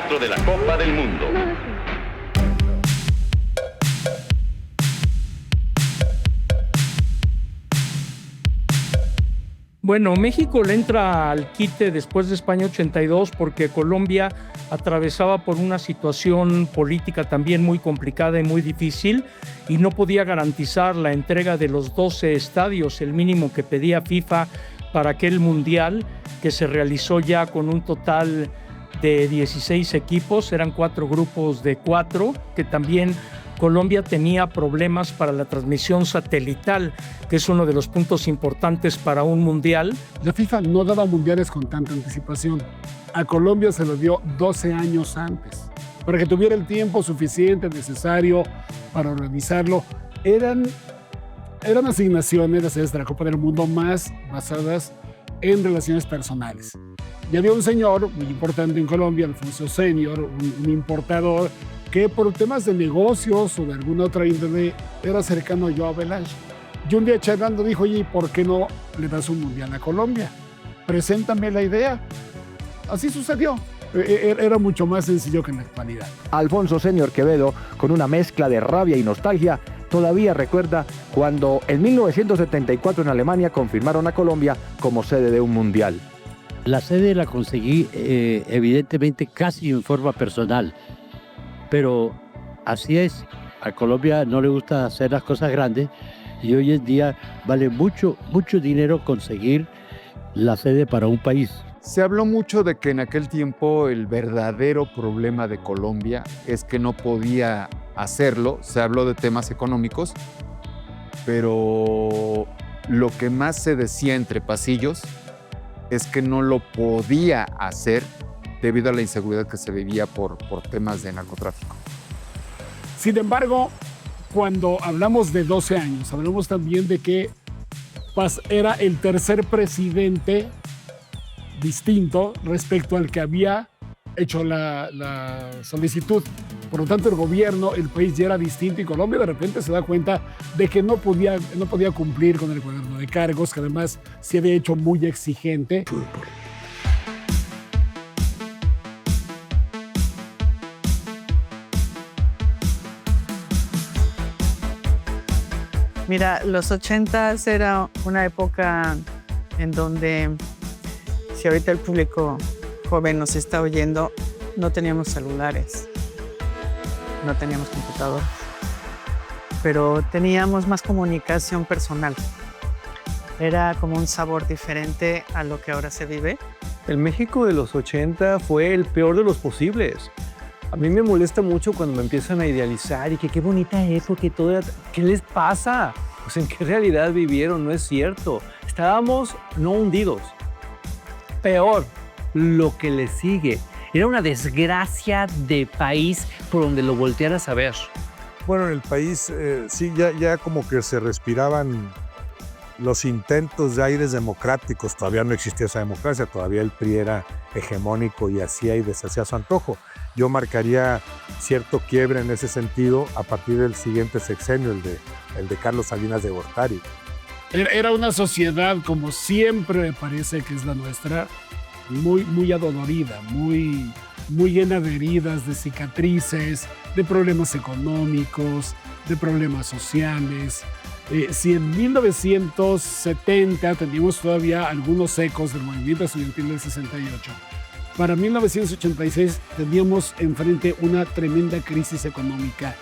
dentro de la Copa del Mundo. Bueno, México le entra al quite después de España 82 porque Colombia atravesaba por una situación política también muy complicada y muy difícil y no podía garantizar la entrega de los 12 estadios, el mínimo que pedía FIFA para aquel mundial que se realizó ya con un total de 16 equipos, eran 4 grupos de 4, que también Colombia tenía problemas para la transmisión satelital, que es uno de los puntos importantes para un mundial. La FIFA no daba mundiales con tanta anticipación. A Colombia se lo dio 12 años antes, para que tuviera el tiempo suficiente, necesario para organizarlo. Eran asignaciones, las sedes de la Copa del Mundo, más basadas en relaciones personales. Y había un señor muy importante en Colombia, Alfonso Senior, un importador, que por temas de negocios o de alguna otra índole era cercano a Joao Velange. Y un día charlando dijo, oye, ¿por qué no le das un mundial a Colombia? Preséntame la idea. Así sucedió. Era mucho más sencillo que en la actualidad. Alfonso Senior Quevedo, con una mezcla de rabia y nostalgia, todavía recuerda cuando en 1974 en Alemania confirmaron a Colombia como sede de un mundial. La sede la conseguí evidentemente casi en forma personal. Pero así es, a Colombia no le gusta hacer las cosas grandes y hoy en día vale mucho dinero conseguir la sede para un país. Se habló mucho de que en aquel tiempo el verdadero problema de Colombia es que no podía hacerlo. Se habló de temas económicos, pero lo que más se decía entre pasillos es que no lo podía hacer debido a la inseguridad que se vivía por temas de narcotráfico. Sin embargo, cuando hablamos de 12 años, hablamos también de que era el tercer presidente distinto respecto al que había hecho la solicitud. Por lo tanto, el gobierno, el país ya era distinto y Colombia de repente se da cuenta de que no podía cumplir con el cuaderno de cargos, que además se había hecho muy exigente. Mira, los 80s era una época en donde, si ahorita el público joven nos está oyendo, no teníamos celulares, no teníamos computadores, pero teníamos más comunicación personal. Era como un sabor diferente a lo que ahora se vive. El México de los 80 fue el peor de los posibles. A mí me molesta mucho cuando me empiezan a idealizar y que qué bonita época y todo. ¿Qué les pasa? Pues en qué realidad vivieron, no es cierto. Estábamos no hundidos. Peor, lo que le sigue. Era una desgracia de país por donde lo voltearas a ver. Bueno, en el país sí, ya como que se respiraban los intentos de aires democráticos. Todavía no existía esa democracia, todavía el PRI era hegemónico y hacía y deshacía su antojo. Yo marcaría cierto quiebre en ese sentido a partir del siguiente sexenio, el de Carlos Salinas de Gortari. Era una sociedad, como siempre me parece que es la nuestra, muy adolorida, muy llena de heridas, de cicatrices, de problemas económicos, de problemas sociales. Si en 1970 teníamos todavía algunos ecos del movimiento estudiantil del 68, para 1986 teníamos enfrente una tremenda crisis económica.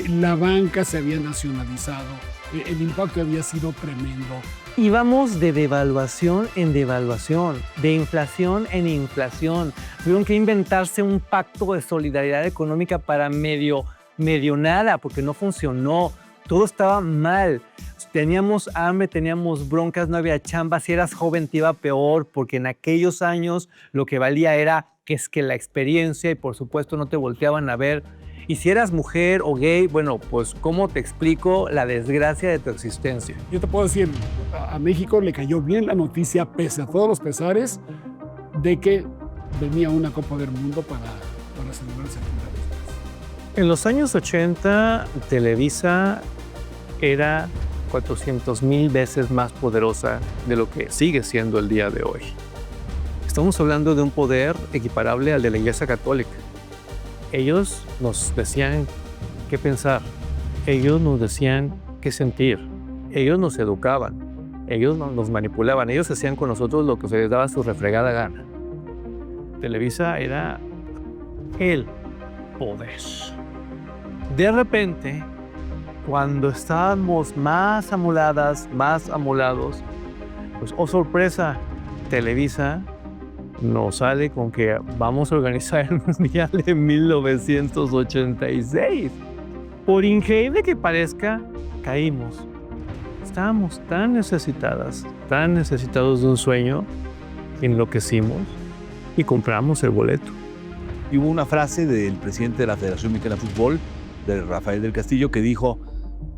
La banca se había nacionalizado, el impacto había sido tremendo. Íbamos de devaluación en devaluación, de inflación en inflación. Tuvieron que inventarse un pacto de solidaridad económica para medio nada, porque no funcionó. Todo estaba mal. Teníamos hambre, teníamos broncas, no había chamba. Si eras joven te iba peor, porque en aquellos años lo que valía era que la experiencia y por supuesto no te volteaban a ver. Y si eras mujer o gay, bueno, pues ¿cómo te explico la desgracia de tu existencia? Yo te puedo decir, a México le cayó bien la noticia, pese a todos los pesares, de que venía una Copa del Mundo para celebrarse. En los años 80, Televisa era 400,000 veces más poderosa de lo que sigue siendo el día de hoy. Estamos hablando de un poder equiparable al de la Iglesia Católica. ellos nos decían qué pensar, ellos nos decían qué sentir, ellos nos educaban, ellos nos manipulaban, ellos hacían con nosotros lo que se les daba su refregada gana. Televisa era el poder. De repente, cuando estábamos más amoladas, más amolados, pues, oh sorpresa, Televisa nos sale con que vamos a organizar el Mundial en 1986. Por increíble que parezca, caímos. Estábamos tan necesitados de un sueño, enloquecimos y compramos el boleto. Y hubo una frase del presidente de la Federación Mexicana de Fútbol, de Rafael del Castillo, que dijo: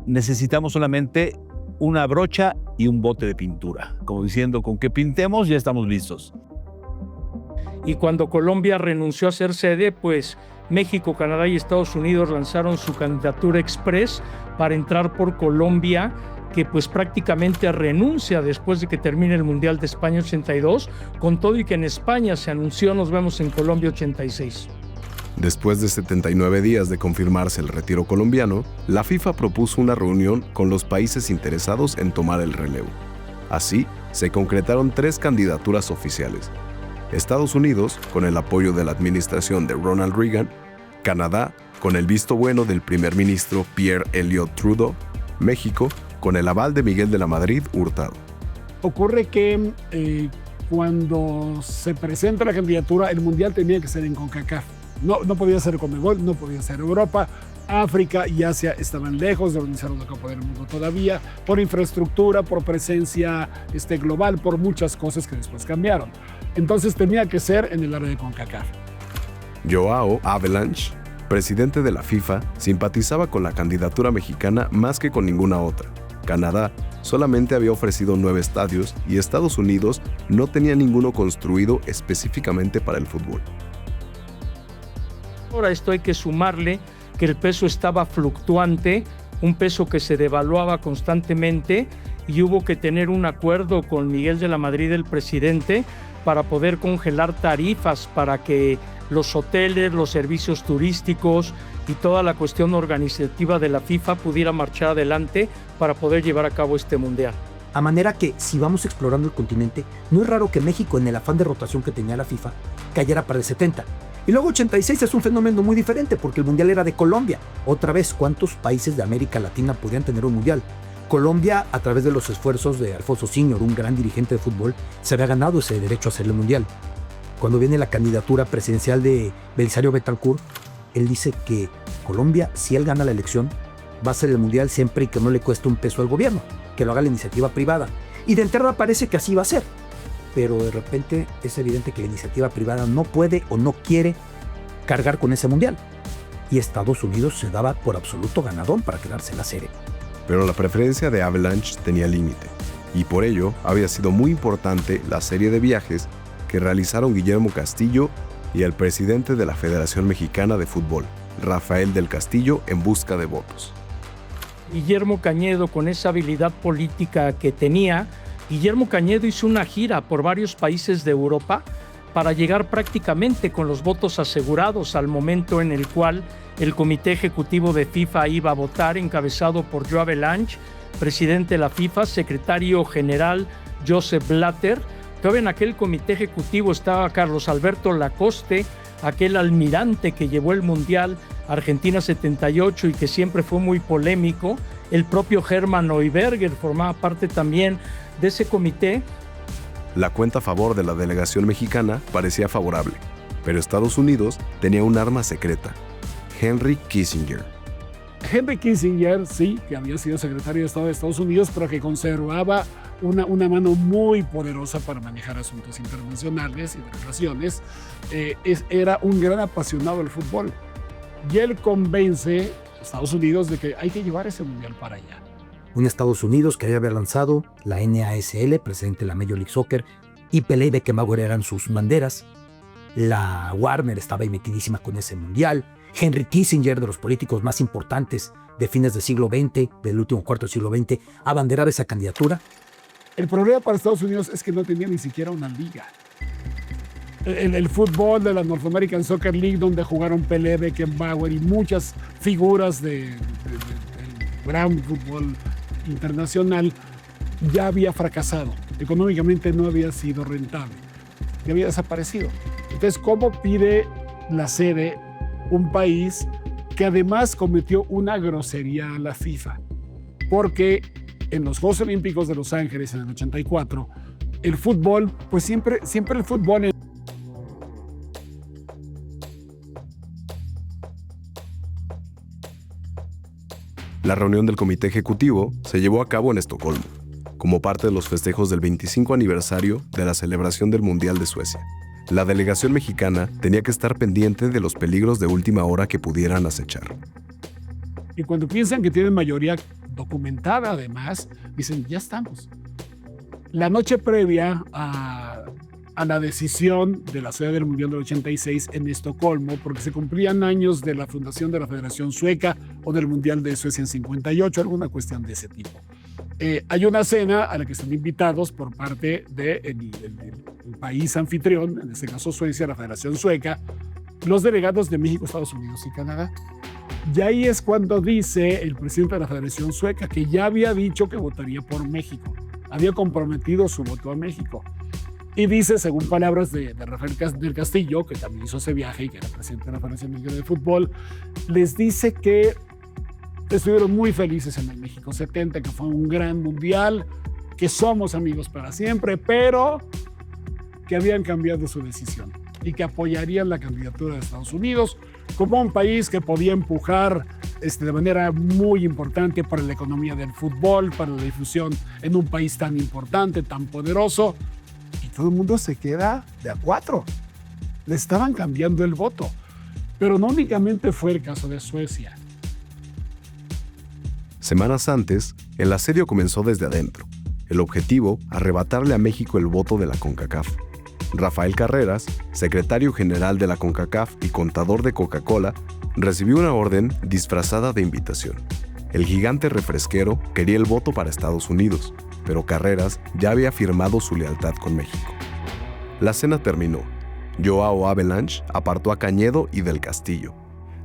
necesitamos solamente una brocha y un bote de pintura, como diciendo, con que pintemos ya estamos listos. Y cuando Colombia renunció a ser sede, pues México, Canadá y Estados Unidos lanzaron su candidatura express para entrar por Colombia, que pues prácticamente renuncia después de que termine el Mundial de España 82, con todo y que en España se anunció nos vemos en Colombia 86. Después de 79 días de confirmarse el retiro colombiano, la FIFA propuso una reunión con los países interesados en tomar el relevo. Así, se concretaron 3 candidaturas oficiales: Estados Unidos, con el apoyo de la administración de Ronald Reagan; Canadá, con el visto bueno del primer ministro Pierre Elliott Trudeau; México, con el aval de Miguel de la Madrid Hurtado. Ocurre que cuando se presenta la candidatura, el Mundial tenía que ser en CONCACAF. No podía ser Conmebol, no podía ser Europa. África y Asia estaban lejos de organizar una Copa del Mundo todavía, por infraestructura, por presencia global, por muchas cosas que después cambiaron. Entonces tenía que ser en el área de CONCACAF. Joao Havelange, presidente de la FIFA, simpatizaba con la candidatura mexicana más que con ninguna otra. Canadá solamente había ofrecido 9 estadios y Estados Unidos no tenía ninguno construido específicamente para el fútbol. Ahora esto hay que sumarle que el peso estaba fluctuante, un peso que se devaluaba constantemente, y hubo que tener un acuerdo con Miguel de la Madrid, el presidente, para poder congelar tarifas para que los hoteles, los servicios turísticos y toda la cuestión organizativa de la FIFA pudiera marchar adelante para poder llevar a cabo este mundial. A manera que, si vamos explorando el continente, no es raro que México, en el afán de rotación que tenía la FIFA, cayera para el 70. Y luego 86 es un fenómeno muy diferente porque el mundial era de Colombia. Otra vez, ¿cuántos países de América Latina podían tener un mundial? Colombia, a través de los esfuerzos de Alfonso Siñor, un gran dirigente de fútbol, se había ganado ese derecho a hacer el mundial. Cuando viene la candidatura presidencial de Belisario Betancourt, él dice que Colombia, si él gana la elección, va a hacer el mundial siempre y que no le cueste un peso al gobierno, que lo haga la iniciativa privada. Y de entrada parece que así va a ser. Pero de repente es evidente que la iniciativa privada no puede o no quiere cargar con ese mundial. Y Estados Unidos se daba por absoluto ganador para quedarse en la serie. Pero la preferencia de Havelange tenía límite, y por ello había sido muy importante la serie de viajes que realizaron Guillermo Castillo y el presidente de la Federación Mexicana de Fútbol, Rafael del Castillo, en busca de votos. Guillermo Cañedo, con esa habilidad política que tenía, Guillermo Cañedo hizo una gira por varios países de Europa para llegar prácticamente con los votos asegurados al momento en el cual el Comité Ejecutivo de FIFA iba a votar, encabezado por Joao Havelange, presidente de la FIFA, secretario general Joseph Blatter. Todavía en aquel comité ejecutivo estaba Carlos Alberto Lacoste, aquel almirante que llevó el Mundial Argentina 78 y que siempre fue muy polémico. El propio Hermann Neuberger formaba parte también de ese comité. La cuenta a favor de la delegación mexicana parecía favorable, pero Estados Unidos tenía un arma secreta: Henry Kissinger. Henry Kissinger, sí, que había sido secretario de Estado de Estados Unidos, pero que conservaba una mano muy poderosa para manejar asuntos internacionales y de relaciones. Era un gran apasionado del fútbol. Y él convence a Estados Unidos de que hay que llevar ese mundial para allá. Un Estados Unidos que había lanzado la NASL, presidente de la Major League Soccer, y Pelé y Beckenbauer eran sus banderas. La Warner estaba ahí metidísima con ese mundial. Henry Kissinger, de los políticos más importantes de fines del siglo XX, del último cuarto del siglo XX, abanderar esa candidatura. El problema para Estados Unidos es que no tenía ni siquiera una liga. el fútbol de la North American Soccer League, donde jugaron Pelé, Beckenbauer y muchas figuras del gran fútbol internacional, ya había fracasado. Económicamente no había sido rentable, ya había desaparecido. Entonces, ¿cómo pide la sede un país que además cometió una grosería a la FIFA? Porque en los Juegos Olímpicos de Los Ángeles en el 84, el fútbol, pues siempre el fútbol... La reunión del comité ejecutivo se llevó a cabo en Estocolmo, como parte de los festejos del 25 aniversario de la celebración del Mundial de Suecia. La delegación mexicana tenía que estar pendiente de los peligros de última hora que pudieran acechar. Y cuando piensan que tienen mayoría documentada, además, dicen, ya estamos. La noche previa a la decisión de la sede del Mundial del 86 en Estocolmo, porque se cumplían años de la fundación de la Federación Sueca o del Mundial de Suecia en 58, alguna cuestión de ese tipo. Hay una cena a la que están invitados por parte del país anfitrión, en este caso Suecia, la Federación Sueca, los delegados de México, Estados Unidos y Canadá. Y ahí es cuando dice el presidente de la Federación Sueca que ya había dicho que votaría por México, había comprometido su voto a México. Y dice, según palabras de Rafael del Castillo, que también hizo ese viaje y que era presidente de la Federación Mexicana de Fútbol, les dice que estuvieron muy felices en el México 70, que fue un gran mundial, que somos amigos para siempre, pero que habían cambiado su decisión y que apoyarían la candidatura de Estados Unidos como un país que podía empujar de manera muy importante para la economía del fútbol, para la difusión en un país tan importante, tan poderoso. Y todo el mundo se queda de a cuatro. Le estaban cambiando el voto. Pero no únicamente fue el caso de Suecia. Semanas antes, el asedio comenzó desde adentro. El objetivo, arrebatarle a México el voto de la CONCACAF. Rafael Carreras, secretario general de la CONCACAF y contador de Coca-Cola, recibió una orden disfrazada de invitación. El gigante refresquero quería el voto para Estados Unidos, pero Carreras ya había firmado su lealtad con México. La cena terminó. Joao Havelange apartó a Cañedo y del Castillo.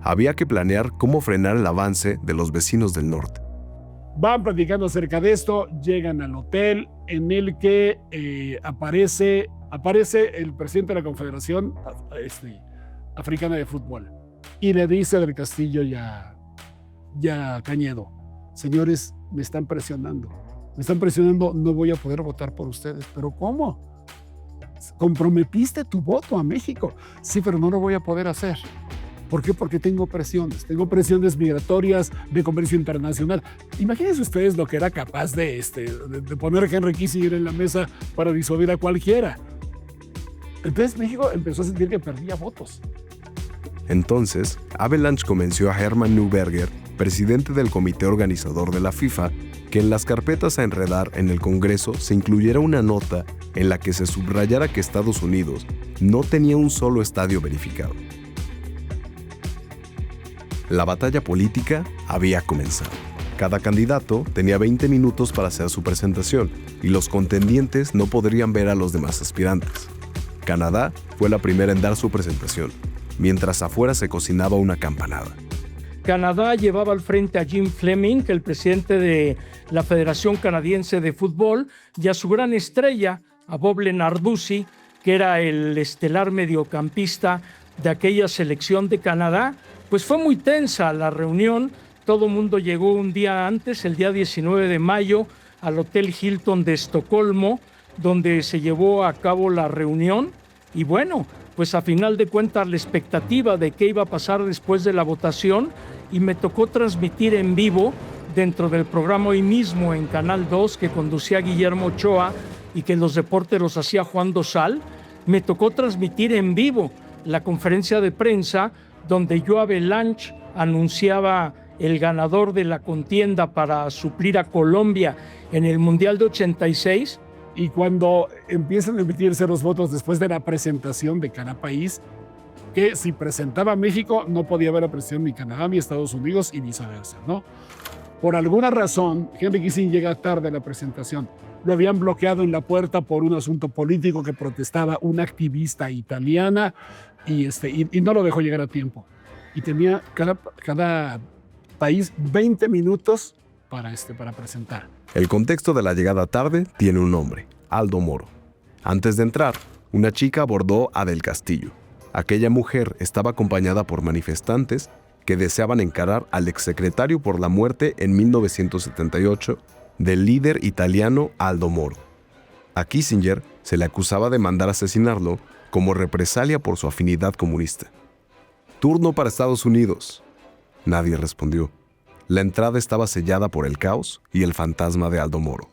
Había que planear cómo frenar el avance de los vecinos del norte. Van platicando acerca de esto, llegan al hotel en el que aparece el presidente de la Confederación Africana de Fútbol y le dice del Castillo ya Cañedo, señores, me están presionando, no voy a poder votar por ustedes. ¿Pero cómo? Comprometiste tu voto a México. Sí, pero no lo voy a poder hacer. ¿Por qué? Porque tengo presiones migratorias, de comercio internacional. Imagínense ustedes lo que era capaz de poner a Henry Kissinger en la mesa para disuadir a cualquiera. Entonces México empezó a sentir que perdía votos. Entonces, Havelange convenció a Hermann Neuberger, presidente del comité organizador de la FIFA, que en las carpetas a enredar en el Congreso se incluyera una nota en la que se subrayara que Estados Unidos no tenía un solo estadio verificado. La batalla política había comenzado. Cada candidato tenía 20 minutos para hacer su presentación y los contendientes no podrían ver a los demás aspirantes. Canadá fue la primera en dar su presentación, mientras afuera se cocinaba una campanada. Canadá llevaba al frente a Jim Fleming, el presidente de la Federación Canadiense de Fútbol, y a su gran estrella, a Bob Lenarduzzi, que era el estelar mediocampista de aquella selección de Canadá. Pues fue muy tensa la reunión, todo el mundo llegó un día antes, el día 19 de mayo, al Hotel Hilton de Estocolmo, donde se llevó a cabo la reunión. Y bueno, pues a final de cuentas la expectativa de qué iba a pasar después de la votación, y me tocó transmitir en vivo dentro del programa hoy mismo en Canal 2 que conducía Guillermo Ochoa y que los deportes los hacía Juan Dosal. Me tocó transmitir en vivo la conferencia de prensa donde Joao Havelange anunciaba el ganador de la contienda para suplir a Colombia en el Mundial de 86. Y cuando empiezan a emitirse los votos después de la presentación de cada país, que si presentaba México no podía haber la presión ni Canadá ni Estados Unidos y viceversa, ¿no? Por alguna razón, Henry Kissinger llega tarde a la presentación. Lo habían bloqueado en la puerta por un asunto político que protestaba una activista italiana y no lo dejó llegar a tiempo. Y tenía cada país 20 minutos para presentar. El contexto de la llegada tarde tiene un nombre: Aldo Moro. Antes de entrar, una chica abordó a Del Castillo. Aquella mujer estaba acompañada por manifestantes que deseaban encarar al exsecretario por la muerte en 1978 del líder italiano Aldo Moro. A Kissinger se le acusaba de mandar asesinarlo como represalia por su afinidad comunista. Turno para Estados Unidos. Nadie respondió. La entrada estaba sellada por el caos y el fantasma de Aldo Moro.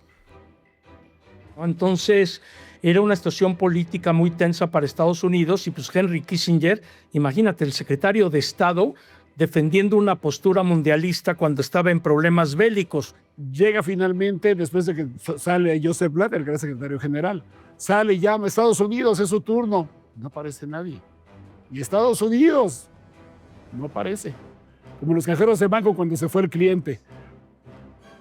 Entonces era una situación política muy tensa para Estados Unidos y pues Henry Kissinger, imagínate, el secretario de Estado defendiendo una postura mundialista cuando estaba en problemas bélicos. Llega finalmente, después de que sale Joseph Blatter, que era secretario general, sale y llama: Estados Unidos, es su turno. No aparece nadie. Y Estados Unidos no aparece. Como los cajeros de banco cuando se fue el cliente.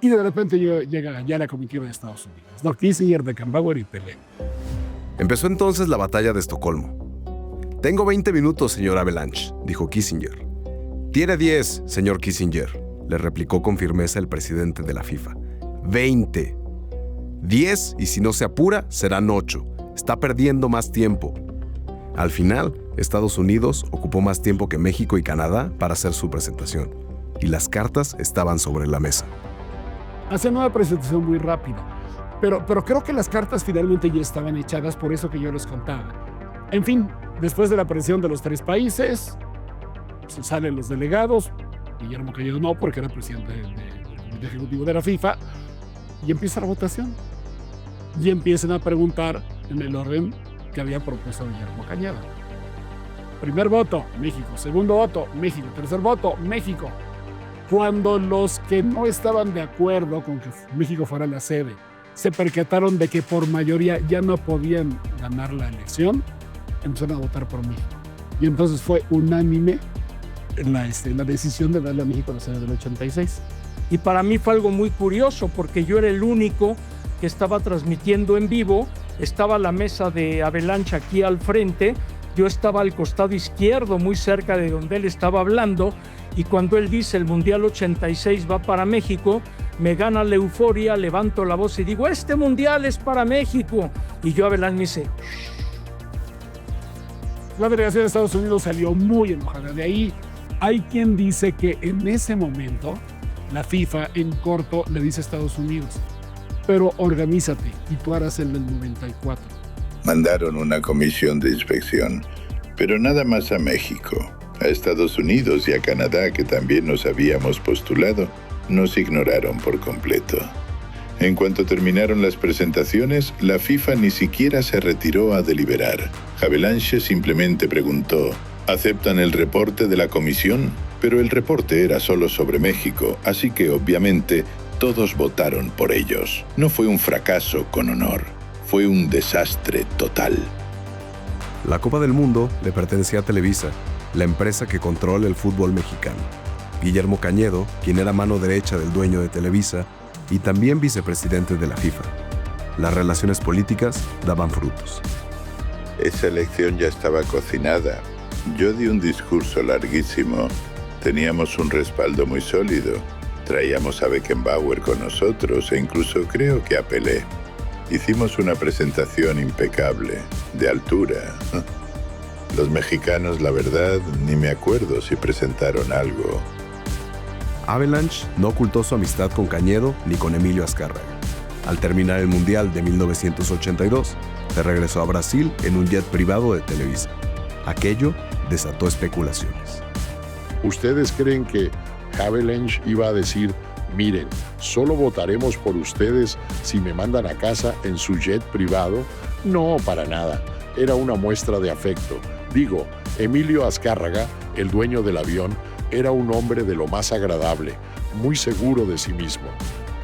Y de repente llega ya la comitiva de Estados Unidos. No, Kissinger, Beckenbauer y Pelé. Empezó entonces la batalla de Estocolmo. «Tengo 20 minutos, señor Avalanche», dijo Kissinger. «Tiene 10, señor Kissinger», le replicó con firmeza el presidente de la FIFA. «20. 10 y si no se apura, serán 8. Está perdiendo más tiempo». Al final, Estados Unidos ocupó más tiempo que México y Canadá para hacer su presentación, y las cartas estaban sobre la mesa. Hacen una presentación muy rápida, pero creo que las cartas finalmente ya estaban echadas, por eso que yo les contaba. En fin, después de la presión de los 3 países, salen los delegados, Guillermo Cañedo no, porque era presidente del ejecutivo de la FIFA, y empieza la votación. Y empiezan a preguntar en el orden que había propuesto Guillermo Cañedo. Primer voto, México. Segundo voto, México. Tercer voto, México. Cuando los que no estaban de acuerdo con que México fuera la sede se percataron de que por mayoría ya no podían ganar la elección, empezaron a votar por México. Y entonces fue unánime la decisión de darle a México la sede del 86. Y para mí fue algo muy curioso porque yo era el único que estaba transmitiendo en vivo. Estaba la mesa de Avalanche aquí al frente, yo estaba al costado izquierdo, muy cerca de donde él estaba hablando, y cuando él dice el Mundial 86 va para México, me gana la euforia, levanto la voz y digo: este Mundial es para México. Y yo Avalanche me dice: la delegación de Estados Unidos salió muy enojada. De ahí hay quien dice que en ese momento la FIFA en corto le dice a Estados Unidos: pero organízate y tú harás el del 94. Mandaron una comisión de inspección, pero nada más a México. A Estados Unidos y a Canadá, que también nos habíamos postulado, nos ignoraron por completo. En cuanto terminaron las presentaciones, la FIFA ni siquiera se retiró a deliberar. Avalanche simplemente preguntó: ¿aceptan el reporte de la comisión? Pero el reporte era solo sobre México, así que obviamente todos votaron por ellos. No fue un fracaso con honor, fue un desastre total. La Copa del Mundo le pertenecía a Televisa, la empresa que controla el fútbol mexicano. Guillermo Cañedo, quien era mano derecha del dueño de Televisa y también vicepresidente de la FIFA. Las relaciones políticas daban frutos. Esa elección ya estaba cocinada. Yo di un discurso larguísimo. Teníamos un respaldo muy sólido. Traíamos a Beckenbauer con nosotros e incluso creo que a Pelé. Hicimos una presentación impecable, de altura. Los mexicanos, la verdad, ni me acuerdo si presentaron algo. Avalanche no ocultó su amistad con Cañedo ni con Emilio Azcárraga. Al terminar el Mundial de 1982, se regresó a Brasil en un jet privado de Televisa. Aquello desató especulaciones. ¿Ustedes creen que Avalanche iba a decir: miren, solo votaremos por ustedes si me mandan a casa en su jet privado? No, para nada. Era una muestra de afecto. Digo, Emilio Azcárraga, el dueño del avión, era un hombre de lo más agradable, muy seguro de sí mismo.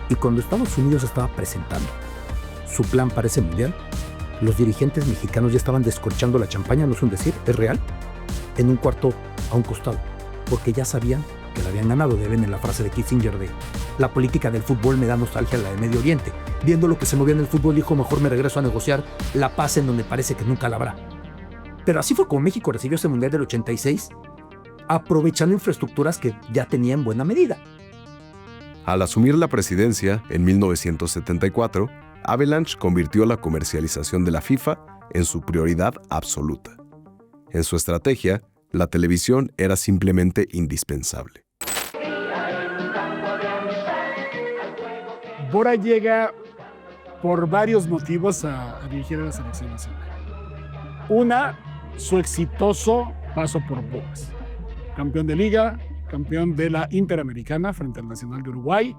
Y cuando Estados Unidos estaba presentando su plan para ese mundial, los dirigentes mexicanos ya estaban descorchando la champaña, no es un decir, es real, en un cuarto a un costado, porque ya sabían porque la habían ganado. Deben en la frase de Kissinger de la política del fútbol me da nostalgia a la de Medio Oriente. Viendo lo que se movía en el fútbol, dijo, mejor me regreso a negociar la paz en donde parece que nunca la habrá. Pero así fue como México recibió ese Mundial del 86, aprovechando infraestructuras que ya tenía en buena medida. Al asumir la presidencia en 1974, Havelange convirtió la comercialización de la FIFA en su prioridad absoluta. En su estrategia, la televisión era simplemente indispensable. Bora llega por varios motivos a dirigir a la selección nacional. Una, su exitoso paso por Pumas. Campeón de Liga, campeón de la Interamericana frente al Nacional de Uruguay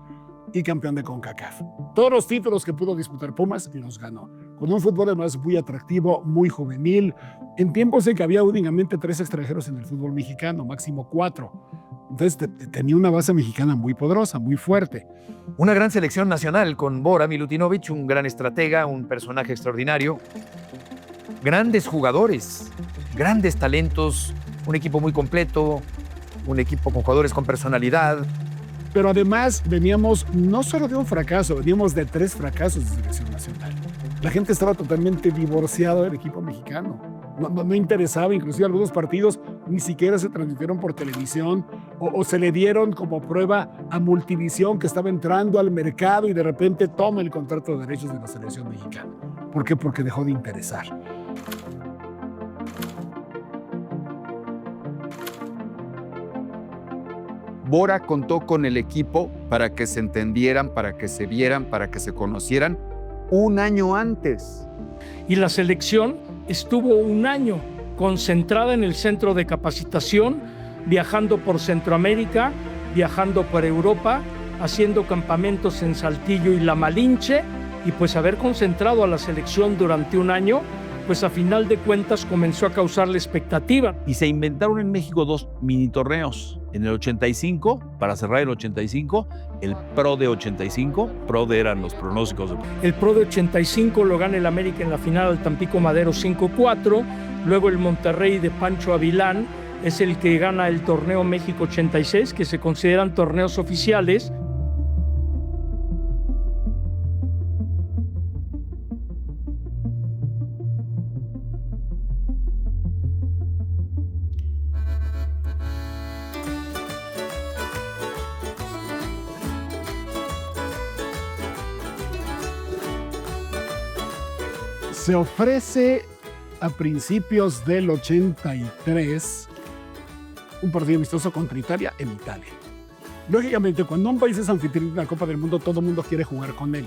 y campeón de CONCACAF. Todos los títulos que pudo disputar Pumas y los ganó. Con un fútbol además muy atractivo, muy juvenil. En tiempos en que había únicamente 3 extranjeros en el fútbol mexicano, máximo 4. Entonces tenía una base mexicana muy poderosa, muy fuerte. Una gran selección nacional con Bora Milutinovic, un gran estratega, un personaje extraordinario. Grandes jugadores, grandes talentos, un equipo muy completo, un equipo con jugadores con personalidad. Pero además veníamos no solo de un fracaso, veníamos de 3 fracasos de selección nacional. La gente estaba totalmente divorciada del equipo mexicano. No interesaba, inclusive algunos partidos ni siquiera se transmitieron por televisión o se le dieron como prueba a Multivisión, que estaba entrando al mercado y de repente toma el contrato de derechos de la selección mexicana. ¿Por qué? Porque dejó de interesar. Bora contó con el equipo para que se entendieran, para que se vieran, para que se conocieran un año antes. Y la selección estuvo un año concentrada en el centro de capacitación, viajando por Centroamérica, viajando por Europa, haciendo campamentos en Saltillo y La Malinche, y pues haber concentrado a la selección durante un año, pues a final de cuentas comenzó a causarle expectativa. Y se inventaron en México 2 mini torneos. En el 85, para cerrar el 85, el Pro de 85, Pro de eran los pronósticos. El Pro de 85 lo gana el América en la final al Tampico Madero 5-4, luego el Monterrey de Pancho Avilán es el que gana el torneo México 86, que se consideran torneos oficiales. Se ofrece a principios del 83 un partido amistoso contra Italia en Italia. Lógicamente, cuando un país es anfitrión de la Copa del Mundo, todo el mundo quiere jugar con él.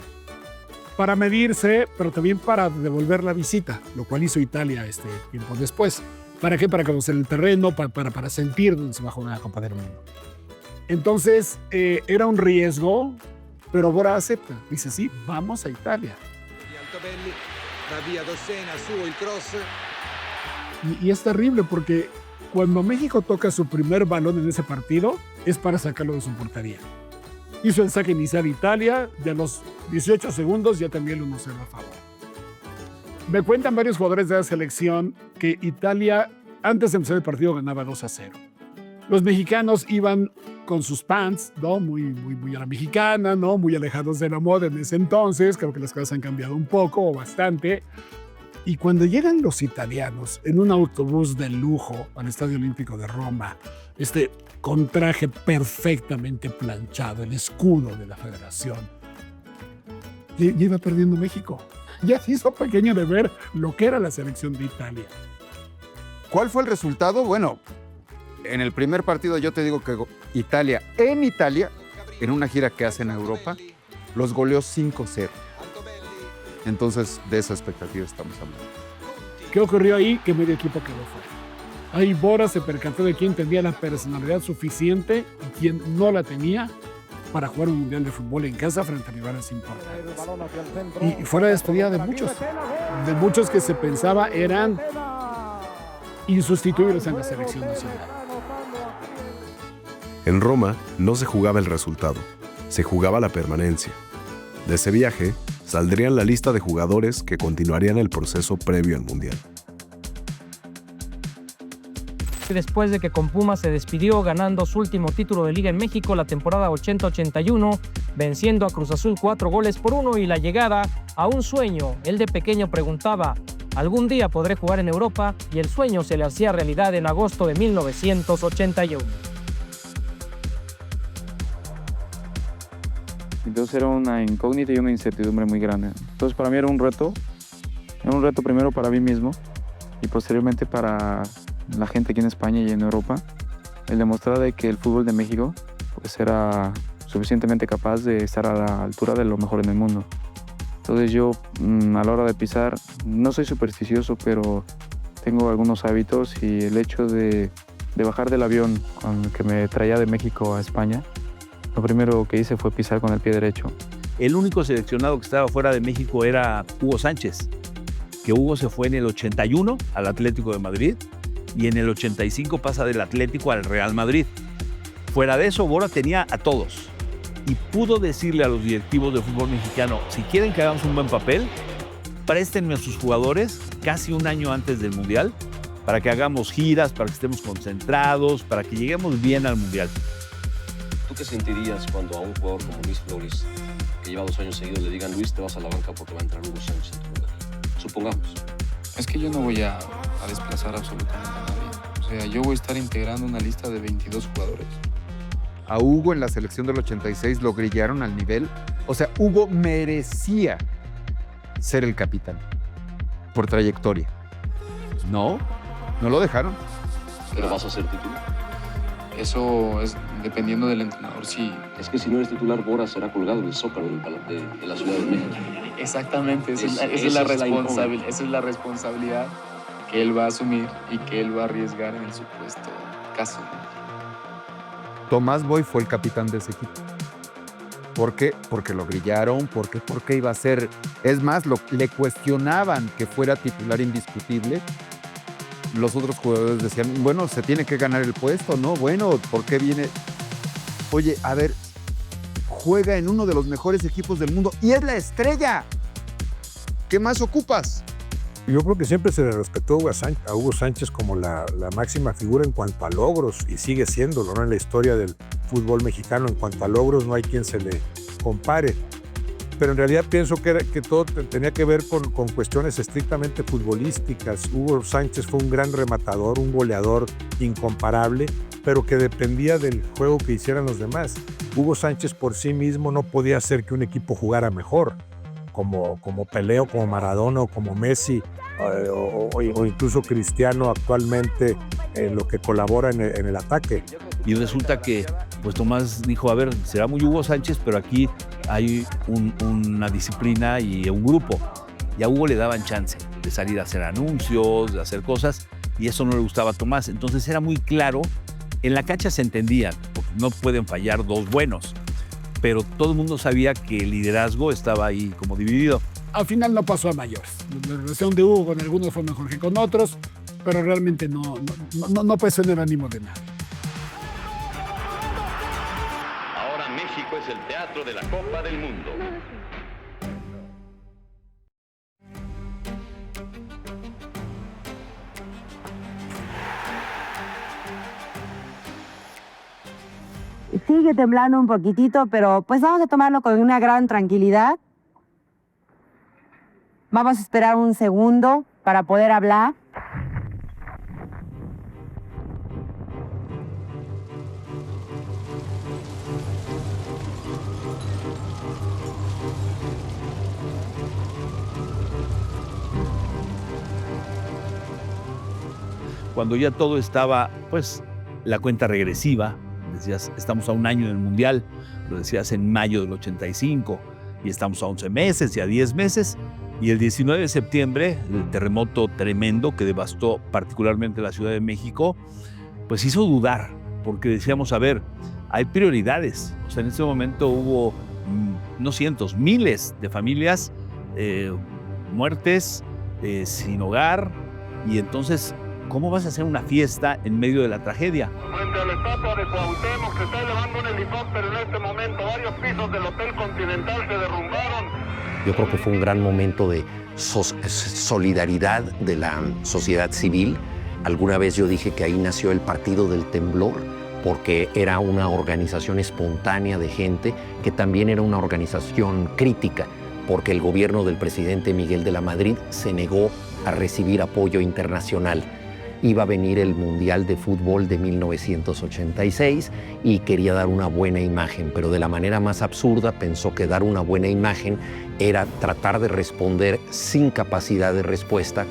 Para medirse, pero también para devolver la visita, lo cual hizo Italia tiempo después. ¿Para qué? Para conocer el terreno, para sentir dónde se va a jugar la Copa del Mundo. Entonces, era un riesgo, pero Bora acepta. Dice, sí, vamos a Italia. Y es terrible porque cuando México toca su primer balón en ese partido, es para sacarlo de su portería. Hizo el saque inicial Italia, de a los 18 segundos ya también el 1-0 a favor. Me cuentan varios jugadores de la selección que Italia, antes de empezar el partido, ganaba 2-0. Los mexicanos iban con sus pants, ¿no? Muy a la mexicana, ¿no? Muy alejados de la moda en ese entonces. Creo que las cosas han cambiado un poco o bastante. Y cuando llegan los italianos en un autobús de lujo al Estadio Olímpico de Roma, con traje perfectamente planchado, el escudo de la federación, ya iba perdiendo México. Ya se hizo pequeño de ver lo que era la selección de Italia. ¿Cuál fue el resultado? Bueno, en el primer partido yo te digo que Italia, en una gira que hacen a Europa, los goleó 5-0. Entonces, de esa expectativa estamos hablando. ¿Qué ocurrió ahí? Que medio equipo quedó fuera. Ahí Bora se percató de quién tenía la personalidad suficiente y quién no la tenía para jugar un mundial de fútbol en casa frente a rivales importantes. Y fue la despedida de muchos que se pensaba eran insustituibles en la selección nacional. En Roma no se jugaba el resultado, se jugaba la permanencia. De ese viaje saldrían la lista de jugadores que continuarían el proceso previo al Mundial. después de que con Pumas se despidió ganando su último título de Liga en México la temporada 80-81, venciendo a Cruz Azul 4-1 y la llegada a un sueño. Él de pequeño preguntaba, ¿algún día podré jugar en Europa? Y el sueño se le hacía realidad en agosto de 1981. Entonces era una incógnita y una incertidumbre muy grande. Entonces para mí era un reto primero para mí mismo y posteriormente para la gente aquí en España y en Europa, el demostrar de que el fútbol de México pues era suficientemente capaz de estar a la altura de lo mejor en el mundo. Entonces yo a la hora de pisar, no soy supersticioso, pero tengo algunos hábitos y el hecho de bajar del avión con el que me traía de México a España, lo primero que hice fue pisar con el pie derecho. El único seleccionado que estaba fuera de México era Hugo Sánchez, que Hugo se fue en el 81 al Atlético de Madrid y en el 85 pasa del Atlético al Real Madrid. Fuera de eso, Bora tenía a todos y pudo decirle a los directivos del fútbol mexicano, si quieren que hagamos un buen papel, préstenme a sus jugadores casi un año antes del Mundial para que hagamos giras, para que estemos concentrados, para que lleguemos bien al Mundial. ¿Tú qué sentirías cuando a un jugador como Luis Flores, que lleva 2 años seguidos, le digan, Luis, te vas a la banca porque va a entrar Hugo Sánchez en tu lugar? Supongamos. Es que yo no voy a desplazar absolutamente a nadie. O sea, yo voy a estar integrando una lista de 22 jugadores. A Hugo en la selección del 86 lo grillaron al nivel. O sea, Hugo merecía ser el capitán por trayectoria. No lo dejaron. Pero vas a ser titular. Eso es dependiendo del entrenador, sí. Es que si no eres titular, Bora será colgado en el Zócalo de la Ciudad de México. Exactamente, esa es la responsabilidad que él va a asumir y que él va a arriesgar en el supuesto caso. Tomás Boy fue el capitán de ese equipo. ¿Por qué? Porque lo grillaron, porque iba a ser... Es más, le cuestionaban que fuera titular indiscutible. Los otros jugadores decían, bueno, se tiene que ganar el puesto, ¿no? Bueno, ¿por qué viene? Oye, a ver, juega en uno de los mejores equipos del mundo y es la estrella. ¿Qué más ocupas? Yo creo que siempre se le respetó a Hugo Sánchez como la máxima figura en cuanto a logros y sigue siéndolo, ¿no? En la historia del fútbol mexicano, en cuanto a logros no hay quien se le compare. Pero en realidad pienso que todo tenía que ver con cuestiones estrictamente futbolísticas. Hugo Sánchez fue un gran rematador, un goleador incomparable, pero que dependía del juego que hicieran los demás. Hugo Sánchez por sí mismo no podía hacer que un equipo jugara mejor, como Pelé o como Maradona o como Messi o incluso Cristiano actualmente lo que colabora en el ataque. Y resulta que pues Tomás dijo, a ver, será muy Hugo Sánchez, pero aquí hay una disciplina y un grupo. Y a Hugo le daban chance de salir a hacer anuncios, de hacer cosas, y eso no le gustaba a Tomás. Entonces era muy claro, en la cancha se entendían, porque no pueden fallar 2 buenos, pero todo el mundo sabía que el liderazgo estaba ahí como dividido. Al final no pasó a mayores. La relación de Hugo con algunos fue mejor que con otros, pero realmente no pesó en el ánimo de nadie. Ahora México es el teatro de la Copa del Mundo. Sigue temblando un poquitito, pero pues vamos a tomarlo con una gran tranquilidad. Vamos a esperar un segundo para poder hablar. Cuando ya todo estaba, pues, la cuenta regresiva, decías, estamos a un año del Mundial, lo decías en mayo del 85, y estamos a 11 meses y a 10 meses, y el 19 de septiembre, el terremoto tremendo que devastó particularmente la Ciudad de México, pues hizo dudar, porque decíamos, a ver, hay prioridades. O sea, en ese momento hubo, no cientos, miles de familias muertes, sin hogar, y entonces, ¿cómo vas a hacer una fiesta en medio de la tragedia? Frente a la estatua de Cuauhtémoc se está elevando un helicóptero en este momento. Varios pisos del Hotel Continental se derrumbaron. Yo creo que fue un gran momento de solidaridad de la sociedad civil Alguna vez yo dije que ahí nació el Partido del Temblor, porque era una organización espontánea de gente que también era una organización crítica, porque el gobierno del presidente Miguel de la Madrid se negó a recibir apoyo internacional. Iba a venir el Mundial de Fútbol de 1986 y quería dar una buena imagen, pero de la manera más absurda pensó que dar una buena imagen era tratar de responder sin capacidad de respuesta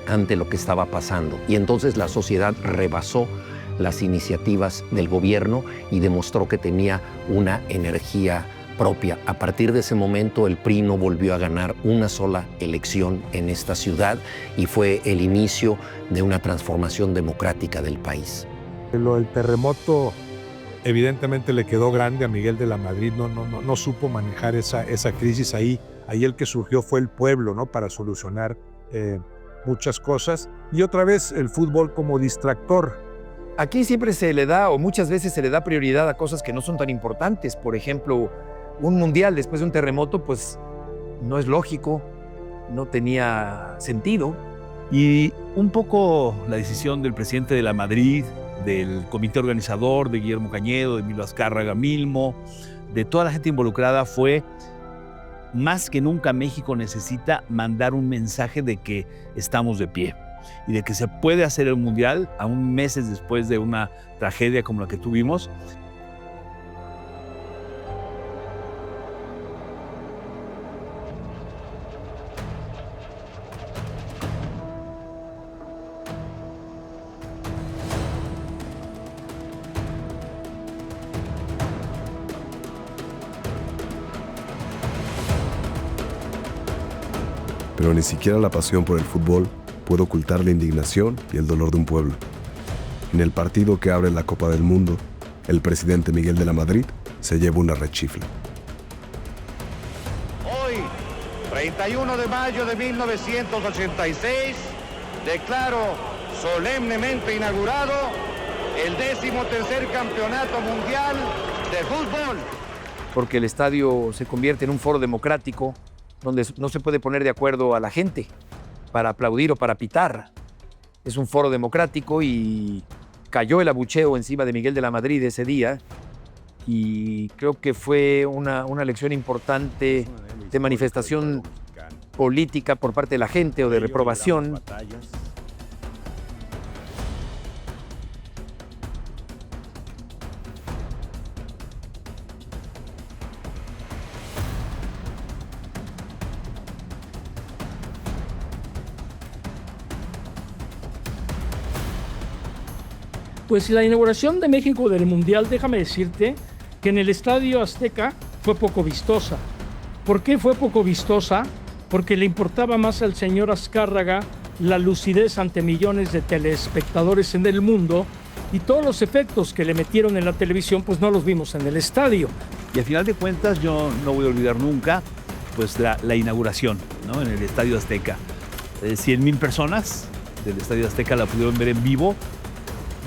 ante lo que estaba pasando. Y entonces la sociedad rebasó las iniciativas del gobierno y demostró que tenía una energía propia. A partir de ese momento, el PRI no volvió a ganar una sola elección en esta ciudad y fue el inicio de una transformación democrática del país. Lo del terremoto evidentemente le quedó grande a Miguel de la Madrid, no supo manejar esa crisis ahí. Ahí el que surgió fue el pueblo, ¿no? Para solucionar muchas cosas. Y otra vez el fútbol como distractor. Aquí siempre se le da, o muchas veces se le da prioridad a cosas que no son tan importantes. Por ejemplo, un mundial después de un terremoto, pues no es lógico, no tenía sentido. Y un poco la decisión del presidente de la Madrid, del comité organizador, de Guillermo Cañedo, de Emilio Azcárraga Milmo, de toda la gente involucrada fue, más que nunca México necesita mandar un mensaje de que estamos de pie y de que se puede hacer el mundial aún meses después de una tragedia como la que tuvimos. Pero ni siquiera la pasión por el fútbol puede ocultar la indignación y el dolor de un pueblo. En el partido que abre la Copa del Mundo, el presidente Miguel de la Madrid se lleva una rechifla. Hoy, 31 de mayo de 1986, declaro solemnemente inaugurado el 13º Campeonato Mundial de Fútbol. Porque el estadio se convierte en un foro democrático donde no se puede poner de acuerdo a la gente para aplaudir o para pitar. Es un foro democrático y cayó el abucheo encima de Miguel de la Madrid ese día y creo que fue una lección importante de manifestación política por parte de la gente o de reprobación. Pues la inauguración de México del Mundial, déjame decirte que en el Estadio Azteca fue poco vistosa. ¿Por qué fue poco vistosa? Porque le importaba más al señor Azcárraga la lucidez ante millones de telespectadores en el mundo y todos los efectos que le metieron en la televisión pues no los vimos en el estadio. Y al final de cuentas yo no voy a olvidar nunca pues la inauguración, ¿no? En el Estadio Azteca. 100,000 personas del Estadio Azteca la pudieron ver en vivo.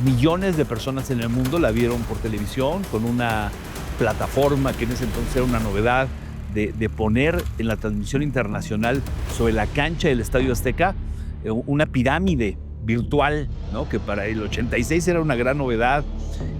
Millones de personas en el mundo la vieron por televisión con una plataforma que en ese entonces era una novedad de poner en la transmisión internacional sobre la cancha del Estadio Azteca una pirámide virtual, ¿no? Que para el 86 era una gran novedad,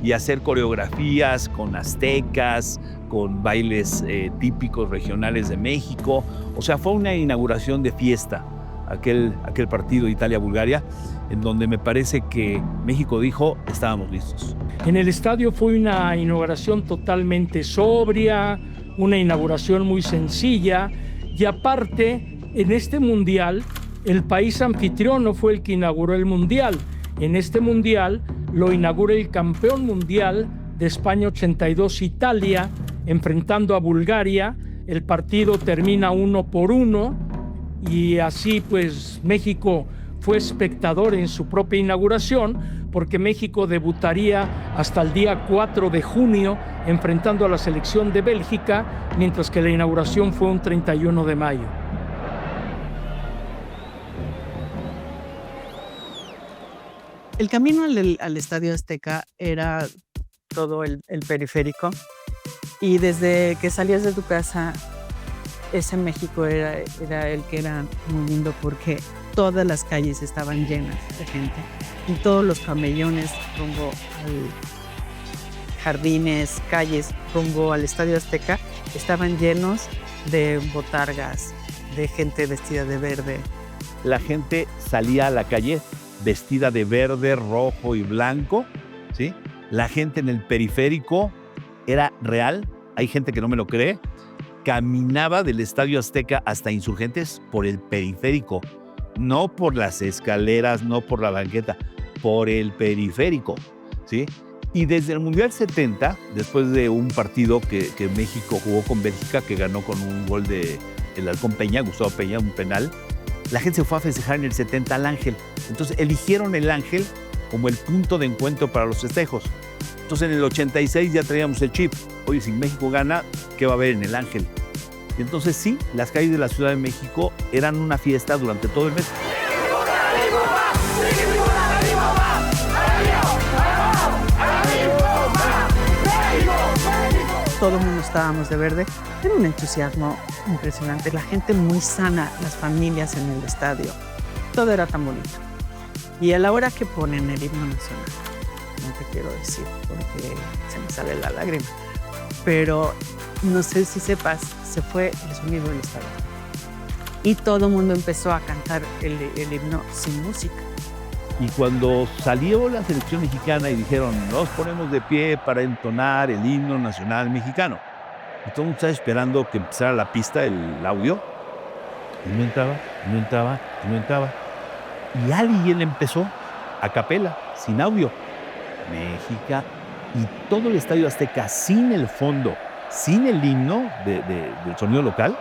y hacer coreografías con aztecas, con bailes típicos regionales de México. O sea, fue una inauguración de fiesta aquel partido Italia-Bulgaria, en donde me parece que México dijo, estábamos listos. En el estadio fue una inauguración totalmente sobria, una inauguración muy sencilla, y aparte, en este mundial, el país anfitrión no fue el que inauguró el mundial. En este mundial lo inaugura el campeón mundial de España 82, Italia, enfrentando a Bulgaria. El partido termina 1-1 y así pues México fue espectador en su propia inauguración, porque México debutaría hasta el día 4 de junio enfrentando a la selección de Bélgica, mientras que la inauguración fue un 31 de mayo. El camino al Estadio Azteca era todo el periférico, y desde que salías de tu casa ese México era el que era muy lindo porque todas las calles estaban llenas de gente y todos los camellones rumbo al jardines, calles rumbo al Estadio Azteca estaban llenos de botargas, de gente vestida de verde. La gente salía a la calle vestida de verde, rojo y blanco, ¿sí? La gente en el periférico era real, hay gente que no me lo cree, caminaba del Estadio Azteca hasta Insurgentes por el periférico, no por las escaleras, no por la banqueta, por el periférico, ¿sí? Y desde el Mundial 70, después de un partido que México jugó con Bélgica, que ganó con un gol de el Halcón Peña, Gustavo Peña, un penal, la gente se fue a festejar en el 70 al Ángel. Entonces eligieron el Ángel como el punto de encuentro para los festejos. Entonces en el 86 ya traíamos el chip. Oye, si México gana, ¿qué va a haber en el Ángel? Y entonces sí, las calles de la Ciudad de México eran una fiesta durante todo el mes. Todo el mundo estábamos de verde. Era un entusiasmo impresionante. La gente muy sana, las familias en el estadio. Todo era tan bonito. Y a la hora que ponen el himno nacional, no te quiero decir porque se me sale la lágrima, pero no sé si sepas, se fue el sonido del estadio. Y todo el mundo empezó a cantar el himno sin música. Y cuando salió la selección mexicana y dijeron, nos ponemos de pie para entonar el himno nacional mexicano. Y todo el mundo estaba esperando que empezara la pista, el audio. Y no entraba, y no entraba, y no entraba. Y alguien empezó a capela, sin audio. México. Y todo el Estadio Azteca sin el fondo, sin el himno del sonido local,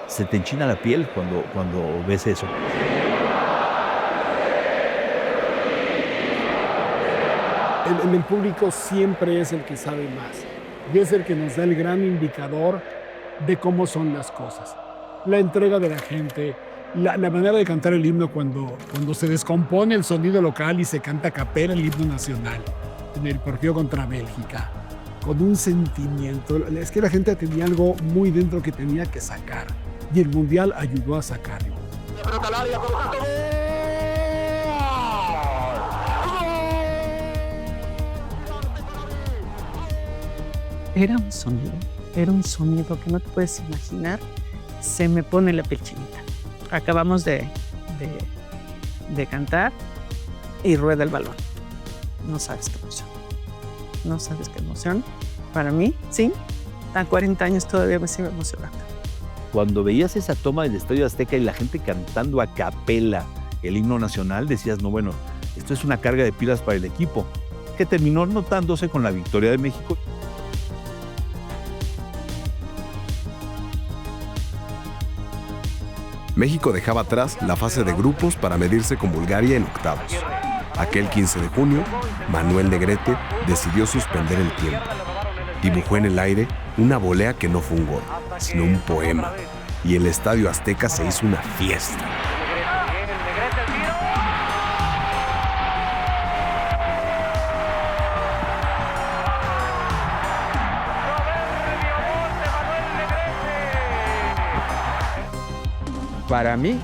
se te enchina la piel cuando ves eso. El público siempre es el que sabe más y es el que nos da el gran indicador de cómo son las cosas. La entrega de la gente, la manera de cantar el himno cuando se descompone el sonido local y se canta a capela el himno nacional en el partido contra Bélgica, con un sentimiento. Es que la gente tenía algo muy dentro que tenía que sacar y el Mundial ayudó a sacarlo. Era un sonido que no te puedes imaginar. Se me pone la piel chinita. Acabamos de cantar y rueda el balón. No sabes qué emoción. No sabes qué emoción. Para mí, sí, a 40 años todavía me sigue emocionando. Cuando veías esa toma del Estadio Azteca y la gente cantando a capela el himno nacional, decías, no, bueno, esto es una carga de pilas para el equipo, que terminó notándose con la victoria de México. México dejaba atrás la fase de grupos para medirse con Bulgaria en octavos. Aquel 15 de junio, Manuel Negrete decidió suspender el tiempo. Dibujó en el aire una volea que no fue un gol, sino un poema. Y el Estadio Azteca se hizo una fiesta. Para mí,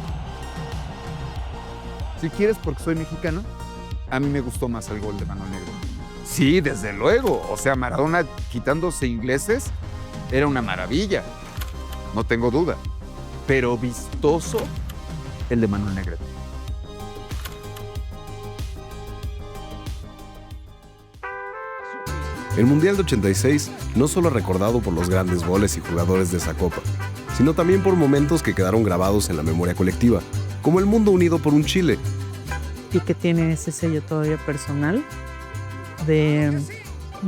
si quieres porque soy mexicano, a mí me gustó más el gol de Manuel Negrete. Sí, desde luego. O sea, Maradona quitándose ingleses era una maravilla. No tengo duda. Pero vistoso el de Manuel Negrete. El Mundial de 86 no solo recordado por los grandes goles y jugadores de esa copa, sino también por momentos que quedaron grabados en la memoria colectiva, como el mundo unido por un Chile. Y que tiene ese sello todavía personal de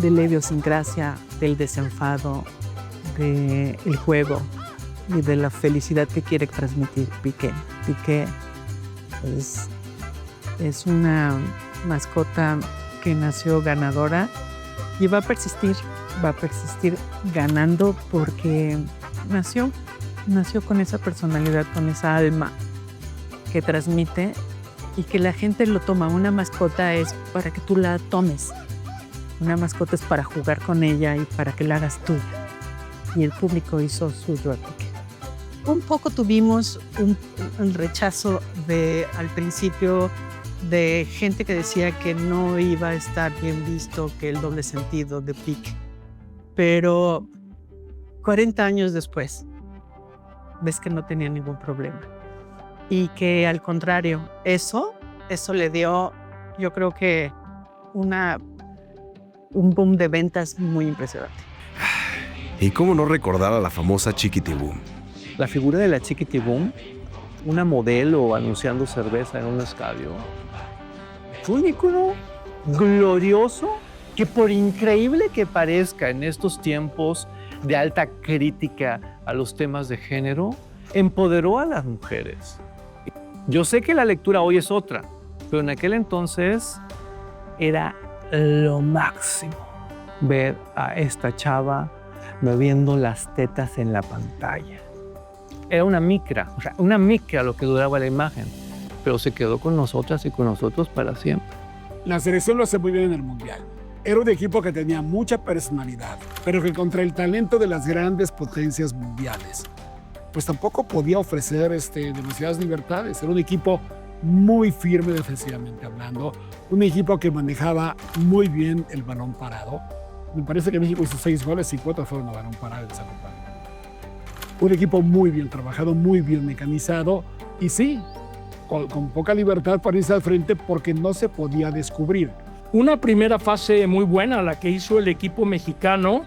la idiosincrasia, del desenfado, del juego y de la felicidad que quiere transmitir Piqué. Piqué es una mascota que nació ganadora y va a persistir ganando porque nació con esa personalidad, con esa alma que transmite y que la gente lo toma. Una mascota es para que tú la tomes. Una mascota es para jugar con ella y para que la hagas tuya. Y el público hizo suyo a Piqué. un poco tuvimos un rechazo al principio de gente que decía que no iba a estar bien visto, que el doble sentido de Piqué. Pero 40 años después, ves que no tenía ningún problema. Y que al contrario, eso le dio, yo creo que un boom de ventas muy impresionante. ¿Y cómo no recordar a la famosa Chiquitibum? La figura de la Chiquitibum, una modelo anunciando cerveza en un estadio, fue un ícono glorioso que, por increíble que parezca en estos tiempos de alta crítica a los temas de género, empoderó a las mujeres. Yo sé que la lectura hoy es otra, pero en aquel entonces era lo máximo ver a esta chava moviendo las tetas en la pantalla. Era una micra lo que duraba la imagen, pero se quedó con nosotras y con nosotros para siempre. La selección lo hace muy bien en el Mundial. Era un equipo que tenía mucha personalidad, pero que contra el talento de las grandes potencias mundiales, pues tampoco podía ofrecer demasiadas libertades. Era un equipo muy firme defensivamente hablando, un equipo que manejaba muy bien el balón parado. Me parece que México hizo 6 goles y 4 fueron a balón parado en esa Copa. Un equipo muy bien trabajado, muy bien mecanizado y sí, con poca libertad para irse al frente porque no se podía descubrir. Una primera fase muy buena la que hizo el equipo mexicano,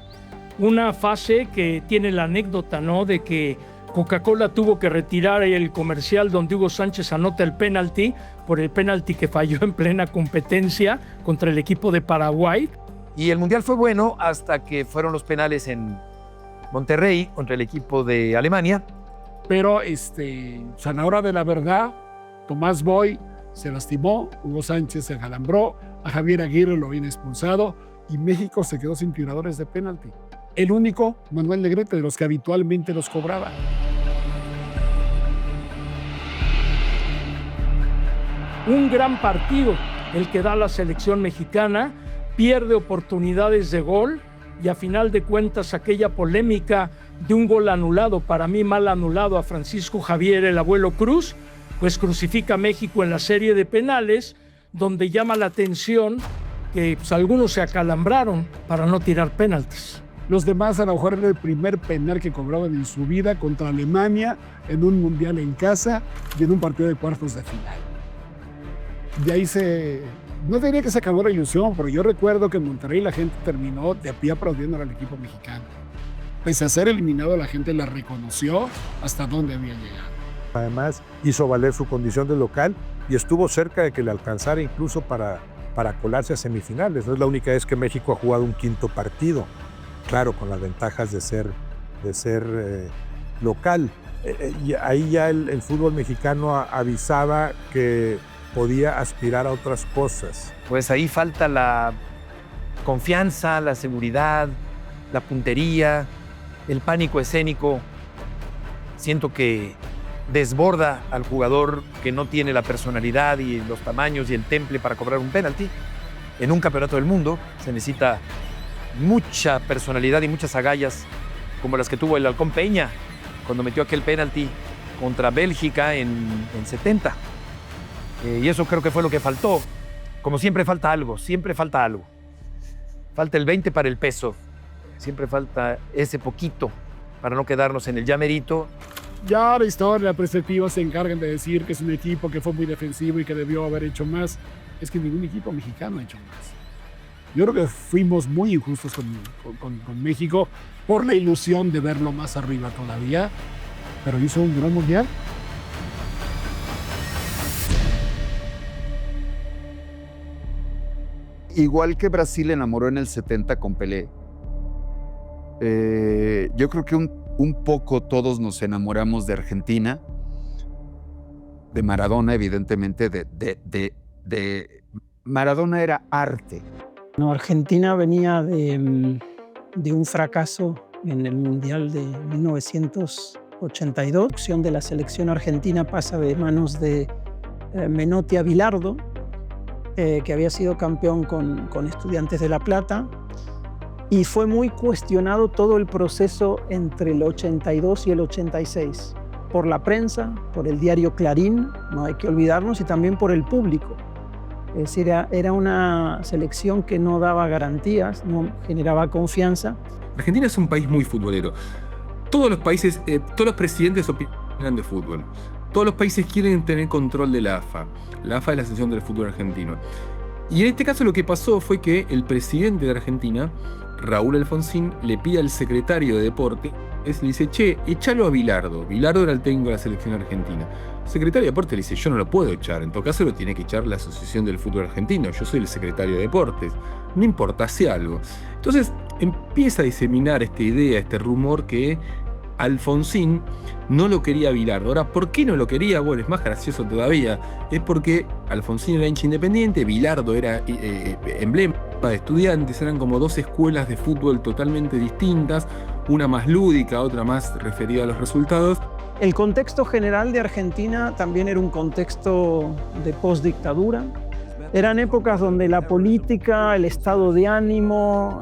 una fase que tiene la anécdota, ¿no?, de que Coca-Cola tuvo que retirar el comercial donde Hugo Sánchez anota el penalti por el penalti que falló en plena competencia contra el equipo de Paraguay. Y el Mundial fue bueno hasta que fueron los penales en Monterrey contra el equipo de Alemania. Pero a la hora de la verdad, Tomás Boy se lastimó, Hugo Sánchez se acalambró, a Javier Aguirre lo habían expulsado y México se quedó sin tiradores de penalti. El único, Manuel Negrete, de los que habitualmente los cobraba. Un gran partido el que da la selección mexicana, pierde oportunidades de gol y a final de cuentas aquella polémica de un gol anulado, para mí mal anulado a Francisco Javier, el abuelo Cruz, pues crucifica a México en la serie de penales, donde llama la atención que algunos se acalambraron para no tirar penaltis. Los demás a lo mejor era el primer penal que cobraban en su vida contra Alemania en un mundial en casa y en un partido de cuartos de final. De ahí no diría que se acabó la ilusión, pero yo recuerdo que en Monterrey la gente terminó de pie aplaudiendo al equipo mexicano. Pese a ser eliminado, la gente la reconoció hasta dónde había llegado. Además, hizo valer su condición de local y estuvo cerca de que le alcanzara incluso para colarse a semifinales. No es la única vez que México ha jugado un quinto partido, claro, con las ventajas de ser local. Y ahí ya el fútbol mexicano avisaba que podía aspirar a otras cosas. Pues ahí falta la confianza, la seguridad, la puntería, el pánico escénico. Siento que desborda al jugador que no tiene la personalidad y los tamaños y el temple para cobrar un penalti. En un campeonato del mundo se necesita mucha personalidad y muchas agallas, como las que tuvo el Halcón Peña cuando metió aquel penalti contra Bélgica en 70. Y eso creo que fue lo que faltó. Como siempre falta algo, siempre falta algo. Falta el 20 para el peso. Siempre falta ese poquito para no quedarnos en el llamerito. Ya la historia, la perspectiva se encargan de decir que es un equipo que fue muy defensivo y que debió haber hecho más. Es que ningún equipo mexicano ha hecho más. Yo creo que fuimos muy injustos con México por la ilusión de verlo más arriba todavía, pero hizo un gran mundial. Igual que Brasil enamoró en el 70 con Pelé, yo creo que un poco todos nos enamoramos de Argentina, de Maradona, evidentemente, de Maradona era arte. No, Argentina venía de un fracaso en el Mundial de 1982. La acción de la selección argentina pasa de manos de Menotti a Bilardo, que había sido campeón con Estudiantes de La Plata, y fue muy cuestionado todo el proceso entre el 82 y el 86. por la prensa, por el diario Clarín, no hay que olvidarnos, y también por el público. Es decir, era una selección que no daba garantías, no generaba confianza. Argentina es un país muy futbolero. Todos los países, todos los presidentes opinan de fútbol. Todos los países quieren tener control de la AFA. La AFA es la Asociación del Fútbol Argentino. Y en este caso lo que pasó fue que el presidente de Argentina, Raúl Alfonsín, le pide al secretario de Deportes, le dice, che, échalo a Bilardo. Bilardo era el técnico de la selección argentina. El secretario de Deportes le dice, yo no lo puedo echar, en todo caso lo tiene que echar la Asociación del Fútbol Argentino, yo soy el secretario de Deportes, no importa, hace algo. Entonces empieza a diseminar esta idea, este rumor que Alfonsín no lo quería Bilardo. Ahora, ¿por qué no lo quería? Bueno, es más gracioso todavía. Es porque Alfonsín era hincha independiente, Bilardo era emblema de Estudiantes, eran como dos escuelas de fútbol totalmente distintas, una más lúdica, otra más referida a los resultados. El contexto general de Argentina también era un contexto de postdictadura. Eran épocas donde la política, el estado de ánimo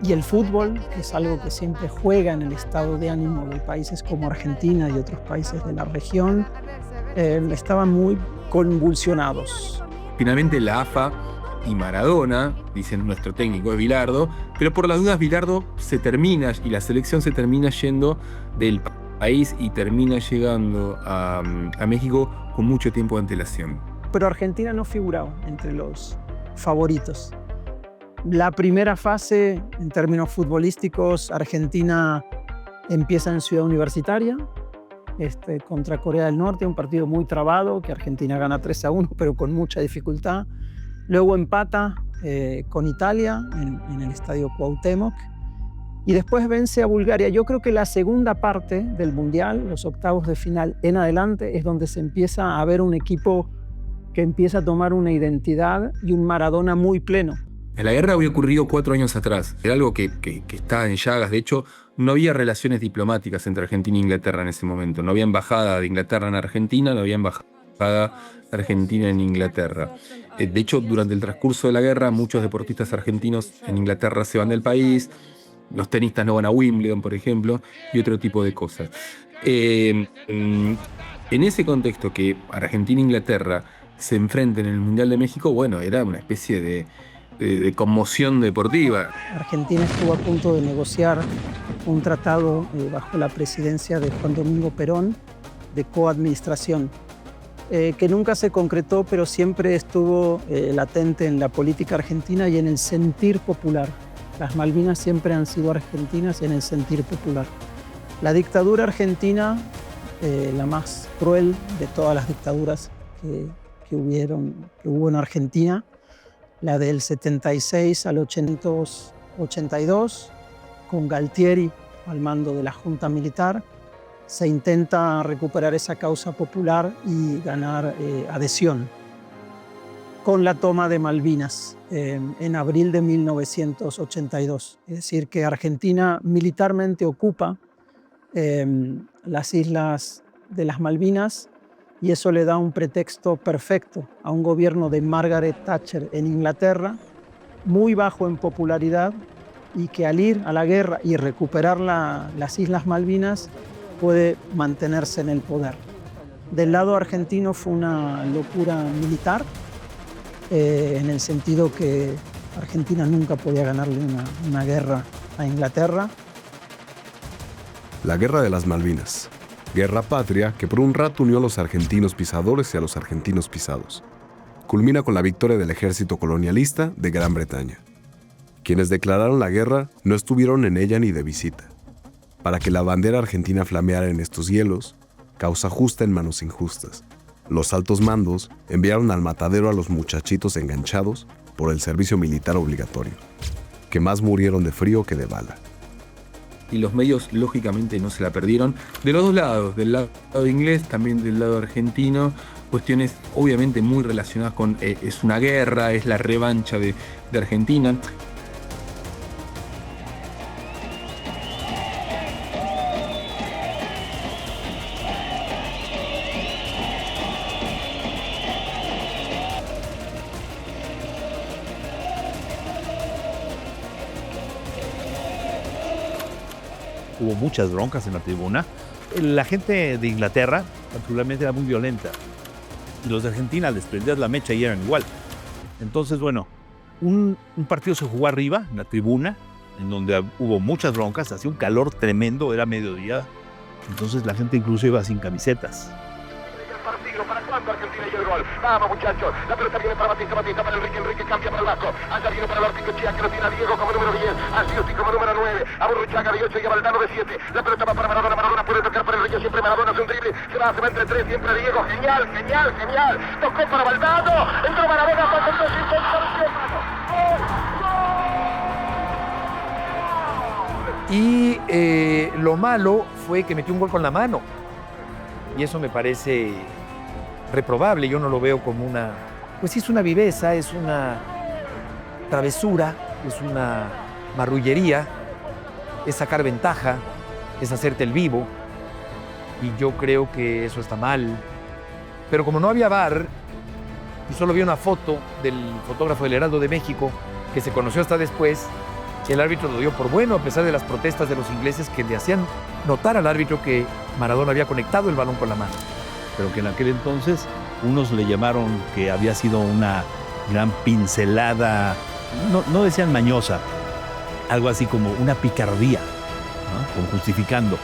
y el fútbol, que es algo que siempre juega en el estado de ánimo de países como Argentina y otros países de la región, estaban muy convulsionados. Finalmente la AFA y Maradona, dicen nuestro técnico es Bilardo, pero por las dudas Bilardo se termina y la selección se termina yendo del país y termina llegando a México con mucho tiempo de antelación. Pero Argentina no figuraba entre los favoritos. La primera fase, en términos futbolísticos, Argentina empieza en Ciudad Universitaria, contra Corea del Norte, un partido muy trabado, que Argentina gana 3-1, pero con mucha dificultad. Luego empata con Italia en el Estadio Cuauhtémoc, y después vence a Bulgaria. Yo creo que la segunda parte del Mundial, los octavos de final en adelante, es donde se empieza a ver un equipo que empieza a tomar una identidad y un Maradona muy pleno. La guerra había ocurrido 4 años atrás. Era algo que está en llagas. De hecho, no había relaciones diplomáticas entre Argentina e Inglaterra en ese momento. No había embajada de Inglaterra en Argentina, no había embajada de Argentina en Inglaterra. De hecho, durante el transcurso de la guerra, muchos deportistas argentinos en Inglaterra se van del país. Los tenistas no van a Wimbledon, por ejemplo, y otro tipo de cosas. En ese contexto que Argentina e Inglaterra se enfrenten en el Mundial de México, bueno, era una especie de conmoción deportiva. Argentina estuvo a punto de negociar un tratado bajo la presidencia de Juan Domingo Perón de coadministración, que nunca se concretó, pero siempre estuvo latente en la política argentina y en el sentir popular. Las Malvinas siempre han sido argentinas en el sentir popular. La dictadura argentina, la más cruel de todas las dictaduras que hubo en Argentina, la del 76 al 82, con Galtieri al mando de la Junta Militar, se intenta recuperar esa causa popular y ganar adhesión con la toma de Malvinas en abril de 1982. Es decir, que Argentina militarmente ocupa las islas de las Malvinas, y eso le da un pretexto perfecto a un gobierno de Margaret Thatcher en Inglaterra, muy bajo en popularidad, y que al ir a la guerra y recuperar las Islas Malvinas puede mantenerse en el poder. Del lado argentino fue una locura militar, en el sentido que Argentina nunca podía ganarle una guerra a Inglaterra. La Guerra de las Malvinas. Guerra patria que por un rato unió a los argentinos pisadores y a los argentinos pisados. Culmina con la victoria del ejército colonialista de Gran Bretaña. Quienes declararon la guerra no estuvieron en ella ni de visita. Para que la bandera argentina flameara en estos hielos, causa justa en manos injustas. Los altos mandos enviaron al matadero a los muchachitos enganchados por el servicio militar obligatorio, que más murieron de frío que de bala. Y los medios, lógicamente, no se la perdieron. De los dos lados, del lado inglés, también del lado argentino, cuestiones obviamente muy relacionadas con es una guerra, es la revancha de Argentina. Hubo muchas broncas en la tribuna, la gente de Inglaterra particularmente era muy violenta. Y los de Argentina les prendías la mecha y eran igual. Entonces, bueno, un partido se jugó arriba, en la tribuna, en donde hubo muchas broncas, hacía un calor tremendo, era mediodía. Entonces la gente incluso iba sin camisetas. ¿Para cuándo Argentina y el gol? Vamos, muchachos. La pelota viene para Batista, Batista para Enrique cambia para el Vasco. Allá viene para el Ortigochea, que lo tiene a Diego como número 10, a Giusti como número 9, a Burruchaga de 8 y a Valdano de 7. La pelota va para Maradona, Maradona puede tocar para Enrique, siempre Maradona hace un drible, se va entre 3, siempre Diego, genial. Tocó para Valdano, entró Maradona, pasó el 2, Y lo malo fue que metió un gol con la mano. Y eso me parece reprobable. Yo no lo veo como una... Pues sí, es una viveza, es una travesura, es una marrullería, es sacar ventaja, es hacerte el vivo. Y yo creo que eso está mal. Pero como no había VAR, y solo vi una foto del fotógrafo del Heraldo de México, que se conoció hasta después, el árbitro lo dio por bueno, a pesar de las protestas de los ingleses que le hacían notar al árbitro que Maradona había conectado el balón con la mano. Pero que en aquel entonces unos le llamaron que había sido una gran pincelada, no decían mañosa, algo así como una picardía, ¿no? Como justificando.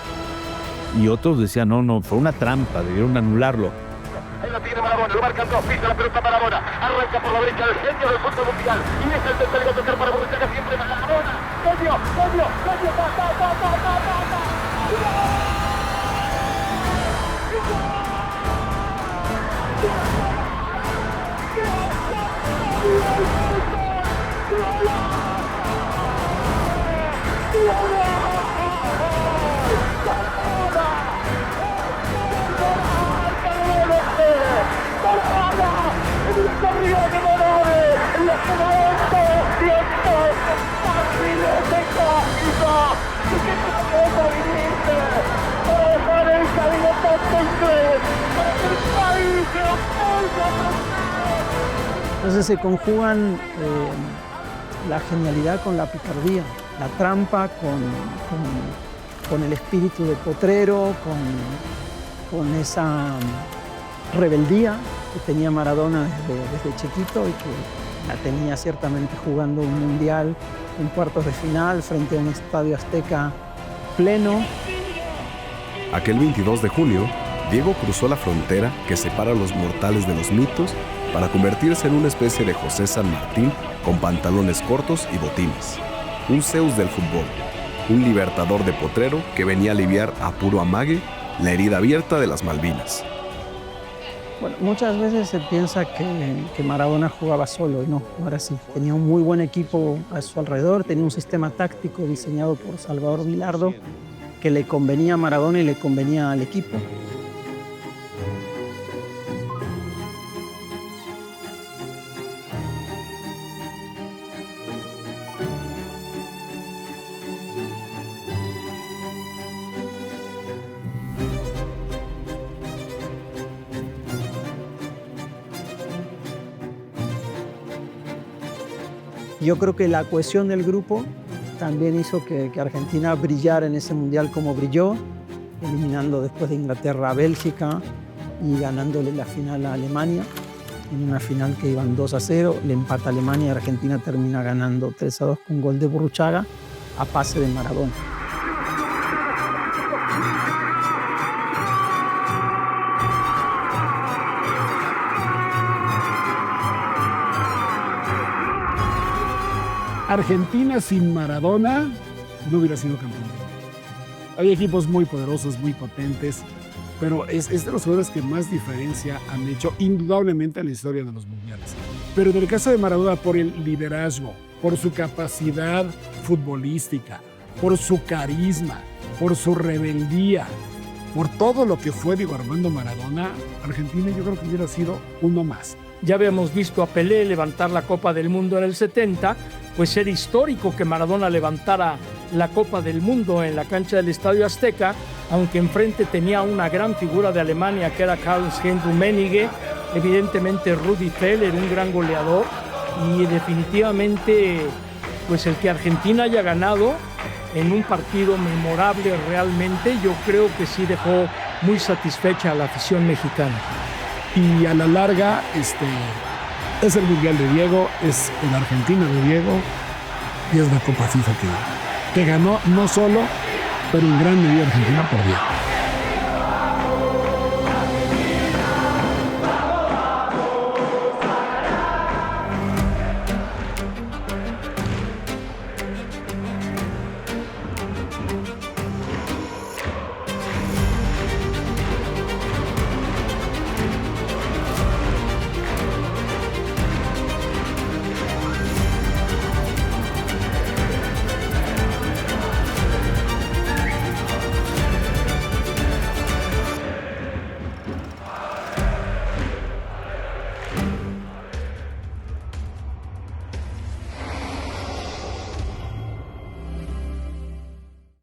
Y otros decían, no, fue una trampa, debieron anularlo. Ahí la tiene Maradona, lo marcan dos, pisa la pelota Maradona, arranca por la derecha el genio del fútbol mundial y deja el tercero tocar para Burruchaga, siempre Maradona. ¡Genio! Entonces se conjugan la genialidad con la picardía, la trampa con el espíritu de potrero, con esa rebeldía que tenía Maradona desde chiquito y que la tenía ciertamente jugando un mundial en cuartos de final frente a un estadio azteca pleno. Aquel 22 de junio, Diego cruzó la frontera que separa a los mortales de los mitos para convertirse en una especie de José San Martín con pantalones cortos y botines. Un Zeus del fútbol, un libertador de potrero que venía a aliviar a puro amague la herida abierta de las Malvinas. Bueno, muchas veces se piensa que Maradona jugaba solo y no era así. Tenía un muy buen equipo a su alrededor, tenía un sistema táctico diseñado por Salvador Vilardo que le convenía a Maradona y le convenía al equipo. Yo creo que la cohesión del grupo también hizo que Argentina brillara en ese mundial como brilló, eliminando después de Inglaterra a Bélgica y ganándole la final a Alemania, en una final que iban 2-0, le empata Alemania y Argentina termina ganando 3-2 con gol de Burruchaga a pase de Maradona. Argentina sin Maradona no hubiera sido campeón. Hay equipos muy poderosos, muy potentes, pero es de los jugadores que más diferencia han hecho indudablemente en la historia de los mundiales. Pero en el caso de Maradona, por el liderazgo, por su capacidad futbolística, por su carisma, por su rebeldía, por todo lo que fue Diego Armando Maradona, Argentina yo creo que hubiera sido uno más. Ya habíamos visto a Pelé levantar la Copa del Mundo en el 70, pues era histórico que Maradona levantara la Copa del Mundo en la cancha del Estadio Azteca, aunque enfrente tenía una gran figura de Alemania que era Karl-Heinz Rummenigge, evidentemente Rudi Völler, un gran goleador, y definitivamente pues el que Argentina haya ganado en un partido memorable realmente, yo creo que sí dejó muy satisfecha a la afición mexicana. Y a la larga, es el Mundial de Diego, es el Argentina de Diego y es la Copa FIFA que ganó no solo, pero en gran medida Argentina por Diego.